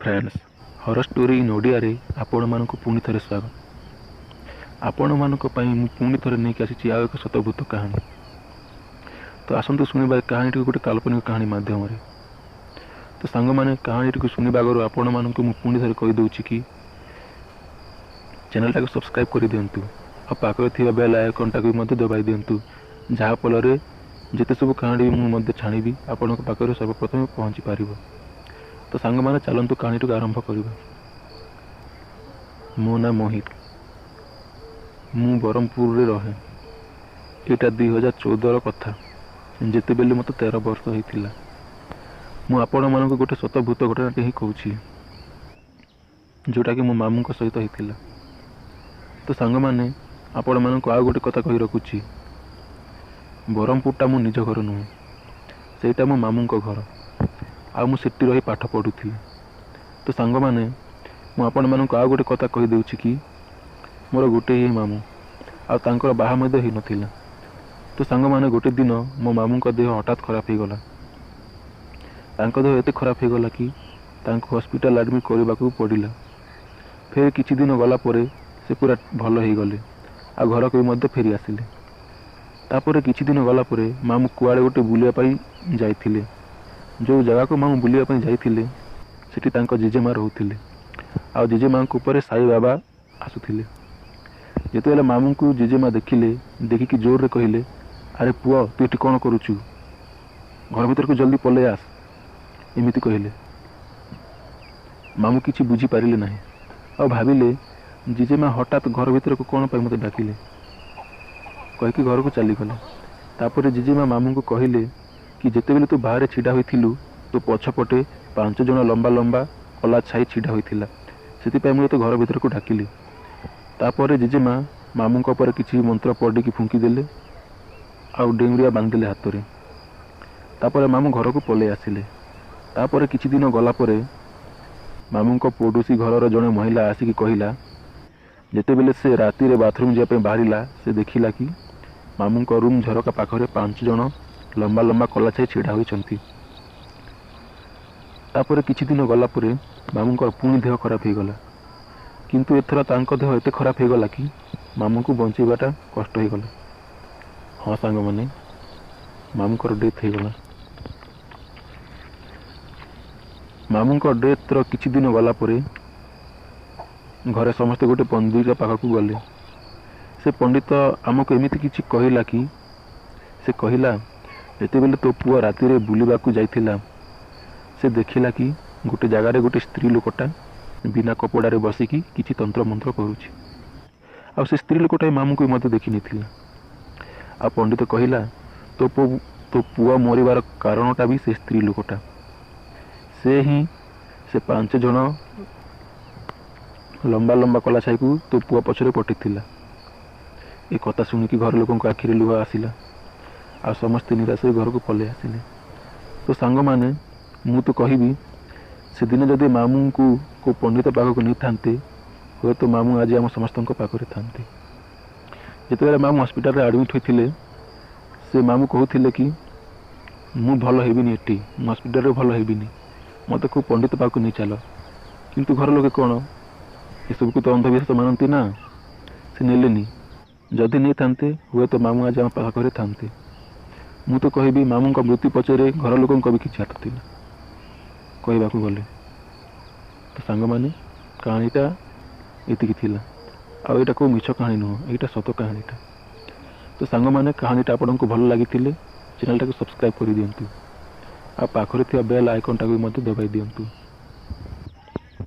Friends horror story in Odia रे आपण मानक पुणी थे स्वागत। आपण मानक पुणी थे नहीं आसी आउ एक सतभूत कहानी। तो आसतु शुणा कहानी गोटे काल्पनिक कहानी मध्यम। तो सांग मैंने कहानी शुणा आगर आपण मानक पुणी थे कहीदे कि चैनल टाक सब्सक्राइब कर दिंतु और पाखे थी बेल आइकन टाक दबाई दिंतु जहाँफल जिते सब कहानी मुझे छाणी आपण पाखे सर्वप्रथम पहुँची पार। तो सांग मैंने चलतु कहानी को आरंभ करवा। मो ना मोहित, मु ब्रह्मपुर रहे। यहाँ 2014 कथा जिते बेले मत 13 वर्ष होता। मु आपण मानक गोटे सतभूत घटना ही कहूँ जोटा कि मो मामू सहित होता। तो सांग मैंने आपण मानक आउ गोटे कथा कही रखुची। ब्रह्मपुरटा मो निज घर नुहे, सेटा मो मामू घर आ मुझे रही पाठ पढ़ुली। तो सांग मैंने मुझे मानक आउ गोटे कथा कहीदे कि मोर गोटे ही मामू आर बाहा ही नाला। तो सांग मैंने गोटे दिन मो मामू का देह हठात खराब हो गला। देह एत खराब हो गला कि हॉस्पिटल एडमिट करने को पड़ा। फिर किछि दिन गला परे से पूरा भल हो गले आ घर को भी फेरी आसिले। तापर किछि दिन गला परे मामू कुआड़े गोटे बुलिया जाइथिले। जो जगह को मामू बुलिया जाइथिले सेठी तांको जेजेमा रहउथिले आ जेजेमा ऊपर साई बाबा आसुथिले। जेतेबेले मामू को जेजेमा देखिकी जोर रे कहले, अरे पुआ तू एठी कौन करुचु, घर भीतर को जल्दी पले आस, एमिति कहले। मामू किछि बुझी पारिले नाही आ भाविले जेजेमा हठात घर भीतर को कौन पाई मते डाकिले कहिकी घर को चली गले। तापर जेजेमा मामू को कहले कि जितेबेले तू बाहर छिड़ा होइथिलु तो पछपटे 5 जन लंबा लंबा कला छाई छिड़ा होइथिला, सेति मुझे तो घर भीतर को डाकिली। तापर जेजेमा मामू ऊपर किसी मंत्र पढ़ी की फुंकी देले आउ डेंगुरिया बांधिले हाथ में। तापर मामू घर को पले आसिले। तापर किछि दिन गला परे मामू को पड़ोसी घर जड़े महिला आसिकी कहला, जेतेबेले से राति रे बाथरूम जाए बाहरिला से देखिला कि मामू को रूम झरका पाखरे 5 जन लंबा लंबा कला छाई छिड़ा होइछंती। तापर किछि दिन गला परे मामू पुणी देह खराब हो गला, किंतु एथरा तांको देह एते खराब हो गला कि मामू को बंचेबाटा कष्ट हो गला। हाँ सांग माने मामू डेथ हो गला। मामू डेथ रो किछि दिन गला परे घरे समस्ते गोटे पंडित पाखक गले। से पंडित आमको एमिति किछि कहला कि से कहला, जेतेबेले तो पुआ राति रे बुलिबाकू जाइथिला से देखिला कि गोटे जगार गोटे स्त्री लोकटा बिना कपड़ा रे बसिकी किछि तंत्र मंत्र करुछि। आ से स्त्री लोकटा मामू को मते देखि निथिला। आ पंडित कहला, तो पुआ मरिबार कारणटा भी से स्त्री लोकटा, से ही से 5 जन लंबा लंबा कला छाई को तो पुआ पछरे पटिथिला। ए कथा सुनिकी घर लोकन को आखिरे लुह आसिला आ समस्ते निराश घर को पले आसिले। तो सांग माने मु तो कहबी से दिन जदि मामू को पंडित पाखक नहीं थांते हुए तो मामू आज आम समस्त पाखे थांते। जिते मामू हॉस्पिटल एडमिट होते से मामू कहते कि मु भल हेबिनी एटी हॉस्पिटल भल हेबिनी, मत को पंडित पाखक नहीं चल। किंतु घर लोके कौन ये सब को तो अंधविश्वास मानती ना, से नेलेनी। जदि नहीं थांते हुए तो मामू आज आम पाखे थांते। मु तो कहबी मामू का मृत्यु पछरे घर लोक भी किसी हाथ थिला कहवा गले। तो सांग माने कहानीटा एतिकी थिला आ एटा को मिछ कहानी नुह, एटा सत कहानीटा। तो सांग माने कहानीटा आपनको भल लागिथिले चैनल टाको सब्सक्राइब कर दियंतु आ पाखरे थिया बेल आइकन टाको भी दबाई दियंतु।